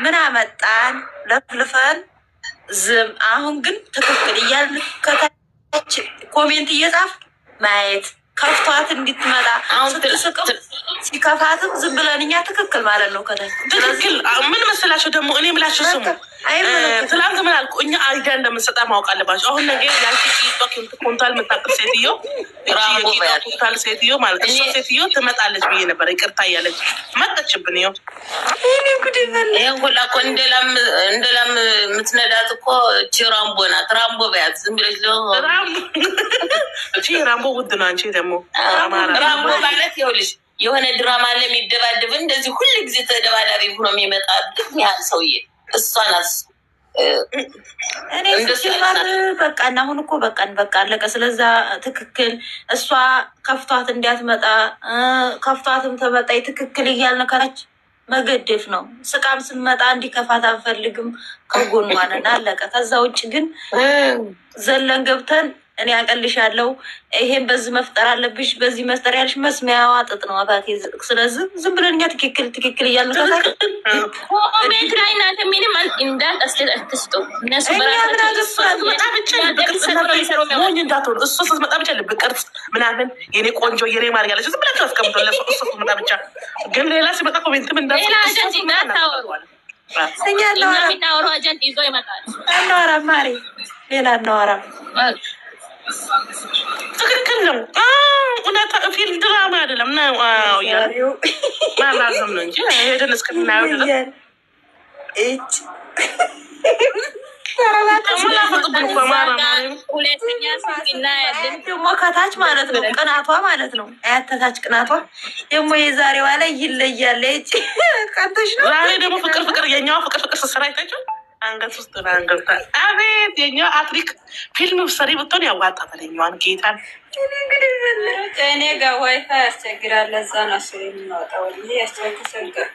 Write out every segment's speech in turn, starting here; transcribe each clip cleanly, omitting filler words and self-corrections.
ምን አመጣን ለፍልፈን ዝም። አሁን ግን ትክክል እያልን ከታች ኮሜንት እየጻፍ ማየት ከፍቷት እንድትመጣ ስትስቅም ሲከፋትም ዝም ብለን እኛ ትክክል ማለት ነው። ከታች ትክክል ምን መሰላቸው ደግሞ እኔ ምላቸው ስሙ ትላንት ምን አልኩ እኛ አይዲያ እንደምንሰጣ ማወቅ አለባቸው። አሁን ነገ ያንቺ ኮንታል የምታቅር ሴትዮ ኮንታል ሴትዮ ማለት እሷ ሴትዮ ትመጣለች ብዬ ነበር። ይቅርታ እያለች መጠችብን። ይኸው ሁላ እኮ እንደላም የምትነዳት እኮ ራምቦ ናት። ራምቦ በያት ዝም ብለች ራምቦ ውድ ነው። አንቺ ደግሞ ራምቦ ማለት ይኸውልሽ የሆነ ድራማ አለ የሚደባደብ እንደዚህ ሁሉ ጊዜ ተደባዳቢ ሆኖ የሚመጣ ግን ያህል ሰውዬ እሷ ናት። በቃ እና አሁን እኮ በቃ አለቀ። ስለዛ ትክክል እሷ ከፍቷት እንዲያትመጣ ከፍቷትም ተመጣ ትክክል እያልን ከታች መገደፍ ነው። ስቃም ስመጣ እንዲከፋት አንፈልግም። ከጎን ማንን አለቀ። ከዛ ውጭ ግን ዘለን ገብተን እኔ አቀልሻለሁ ይሄን በዚህ መፍጠር አለብሽ በዚህ መስጠር ያለሽ መስሚያዋ ጥጥ ነው አባቴ። ስለዚህ ዝም ብለን እኛ ትክክል እያልን ኮሜንት ላይ እናንተ ምንም እንዳትስጡ እነሱ እሱ ስትመጣ ብቻ ልብ ቅርጽ ምናምን የኔ ቆንጆ የኔ ማር ያለች ዝም ብላችሁ አስቀምጦ እሱ ስትመጣ ብቻ። ግን ሌላ ሲመጣ ኮሜንትም እንዳታወሩ እኛ እናወራ አጀንት ይዞ ይመጣል። እናወራ ማሪ ሌላ እናወራ ትክክል ነው። እውነታ ፊልም ድራማ አይደለም ነው ማራዘም ነው እንጂ ሄደን እስክናየው ድረስ ደግሞ ከታች ማለት ነው ቅናቷ ማለት ነው። አያተታች ቅናቷ ደግሞ የዛሬዋ ላይ ይለያለ። ቀንተሽ ነው ዛሬ ደግሞ ፍቅር የኛዋ ፍቅር ስራ አይታችሁ አንገት ውስጥ አንገብታ አቤት የኛዋ አትሪክ ፊልም ሰሪ ብትሆን ያዋጣታል። የኛዋን ጌታን እኔ ጋር ዋይፋይ ያስቸግራል። ለዛ ነው እሱ የምናወጣው እንጂ ያስቸግር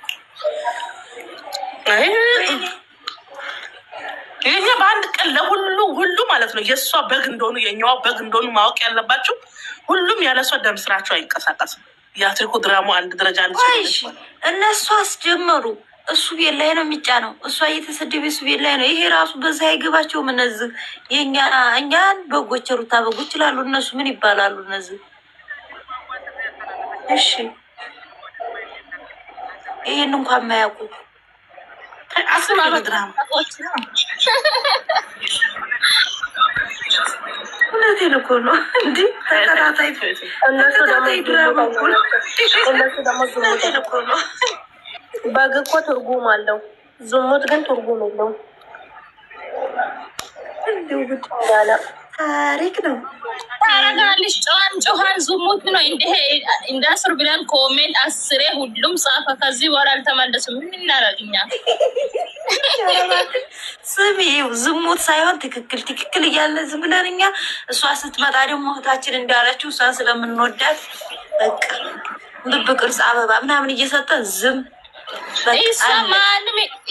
የኛ በአንድ ቀን ለሁሉ ማለት ነው የእሷ በግ እንደሆኑ የኛዋ በግ እንደሆኑ ማወቅ ያለባቸው። ሁሉም ያለሷ ደም ስራቸው አይንቀሳቀስም። የአትሪኩ ድራማ አንድ ደረጃ እነሱ አስጀመሩ። እሱ ቤት ላይ ነው የሚጫነው። እሷ እየተሰደበ እሱ ቤት ላይ ነው። ይሄ ራሱ በዛ አይገባቸውም። እነዚህ እኛን በጎች ሩታ በጎች ይላሉ። እነሱ ምን ይባላሉ እነዚህ? እሺ ይሄን እንኳን ማያውቁ እውነቴን እኮ ነው። እንዲህ ተከታታይ ድራማ እኮ ነው። እውነቴን እኮ ነው። በግ እኮ ትርጉም አለው። ዝሙት ግን ትርጉም የለውም። ታሪክ ነው። ታረጋለች ጮሃን ዝሙት ነው እንዳስር ብለን ኮሜንት 10 ሁሉም ጻፈ። ከዚህ በኋላ አልተመለሱም። ምን እናደርግኛ? ስሚ ዝሙት ሳይሆን ትክክል እያለ ዝም ብለን እኛ እሷ ስትመጣ ደግሞ እህታችን እንዳለችው እሷን ስለምንወዳት በቃ ልብ ቅርጽ አበባ ምናምን እየሰጠን ዝም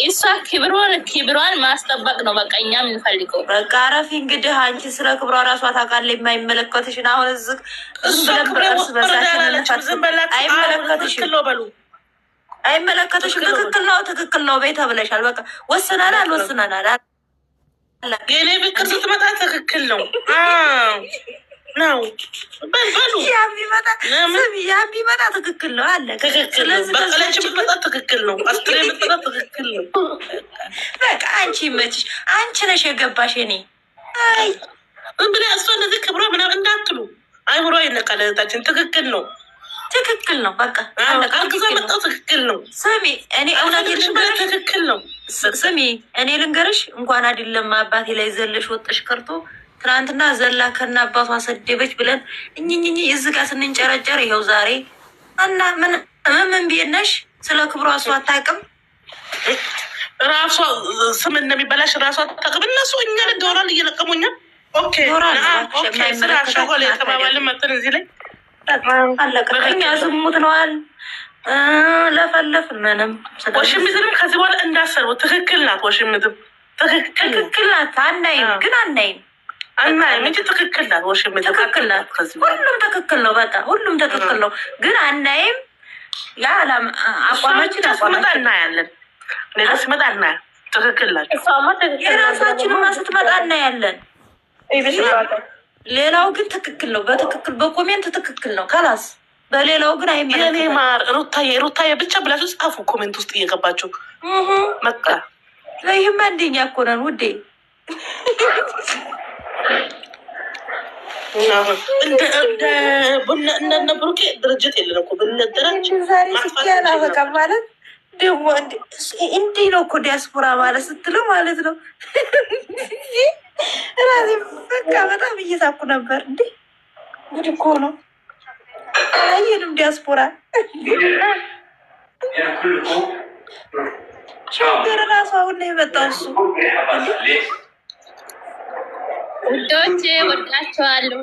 እሷ ክብሯን ማስጠበቅ ነው በቃ እኛ የምንፈልገው። በቃ አረፊ እንግዲህ አንቺ ስለ ክብሯ ራሷ ታውቃለች። የማይመለከትሽን አሁን እዚህ በርስ በርሳችን አይመለከትሽም። ትክክል ነው ቤት ብለሻል። በቃ ወስነናል። የኔ ብቅር ስትመጣ ትክክል ነው ነው ቢመጣ ትክክል ነው አለ። በቀለች ብትመጣ ትክክል ነው። አስትሬ ብትመጣ ትክክል ነው። በቃ አንቺ ይመችሽ። አንቺ ነሽ የገባሽ። እኔ አይ ብላ እሷ እንደዚህ ክብሯ ምናምን እንዳትሉ አይምሯ ይነቃል። እህታችን ትክክል ነው። በቃ አልግዛ መጣው ትክክል ነው። ስሚ እኔ እውነት ትክክል ነው። ስሚ እኔ ልንገርሽ እንኳን አይደለም አባቴ ላይ ዘለሽ ወጥሽ ቀርቶ ትናንትና ዘላ ከና አባቷ ሰደበች ብለን እኝኝኝ እዚህ ጋር ስንንጨረጨር ይኸው ዛሬ እና ምን ቤነሽ ስለ ክብሯ እሷ አታውቅም። ራሷ ስም እንደሚበላሽ ራሷ አታውቅም። እነሱ እኛ ዶራል እየለቀሙኛ ስራሸሆል የተባባልን መጠን እዚህ ላይ አለቀኛ ዝሙት ነዋል ለፈለፍን ምንም ወሽሚዝንም ከዚህ በኋላ እንዳሰርቡ ትክክል ናት። ወሽሚዝም ትክክል ናት። አናይም ግን አናይም እንጂ ትክክል ናት። ወሽሚዝም ትክክል ናት። ሁሉም ትክክል ነው። በቃ ሁሉም ትክክል ነው። ግን አናይም። አቋማችን እናያለን። ነገ ሲመጣ እናያለን። ትክክል ናቸው። የራሳችንማ ስትመጣ እናያለን። ሌላው ግን ትክክል ነው። በትክክል በኮሜንት ትክክል ነው። ከላስ በሌላው ግን አይመለከትም። የኔ ማር ሩታዬ ብቻ ብላችሁ ጻፉ ኮሜንት ውስጥ እየገባችሁ መቃ ይህማ እንደኛ እኮ ነን ውዴ። እነ ብሩኬ ድርጅት የለን እኮ ብንደረጅ ዛሬ ስኪያል አበቃም ማለት ደግሞ እንዲህ ነው እኮ ዲያስፖራ ማለት ስትለው ማለት ነው። ራሴ በቃ በጣም እየሳኩ ነበር። እንዴ ጉድ እኮ ነው። አላየንም ዲያስፖራ ሸገር ራሱ አሁን ነው የመጣው እሱ። ውዶቼ ወዳቸዋለሁ።